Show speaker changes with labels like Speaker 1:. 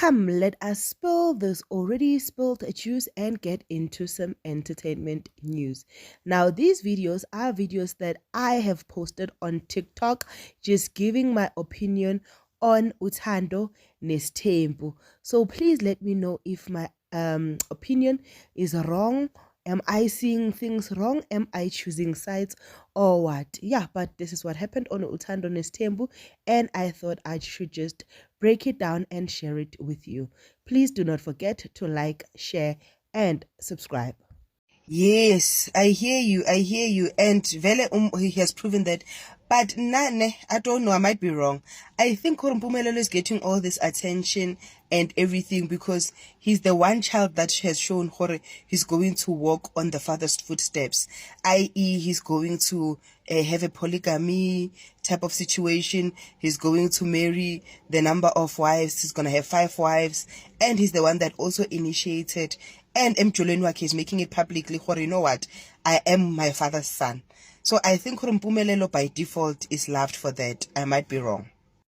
Speaker 1: Come, let us spill this already spilled juice and get into some entertainment news. Now, these videos are videos that I have posted on TikTok, just giving my opinion on Uthando Nestembu. So please let me know if my opinion is wrong. Am I seeing things wrong? Am I choosing sides or what? Yeah, but this is what happened on Uthando Nestembu, and I thought I should just break it down and share it with you. Please do not forget to like, share, and subscribe.
Speaker 2: Yes, I hear you. And Vele he has proven that. But Nane, I don't know, I might be wrong. I think Mpumelelo is getting all this attention and everything because he's the one child that has shown Hore he's going to walk on the father's footsteps, i.e. he's going to have a polygamy type of situation. He's going to marry the number of wives. He's going to have 5 wives. And he's the one that also initiated, and Mjoleni Wake is making it publicly, you know what, I am my father's son. So I think Mpumelelo by default is loved for that. I might be wrong.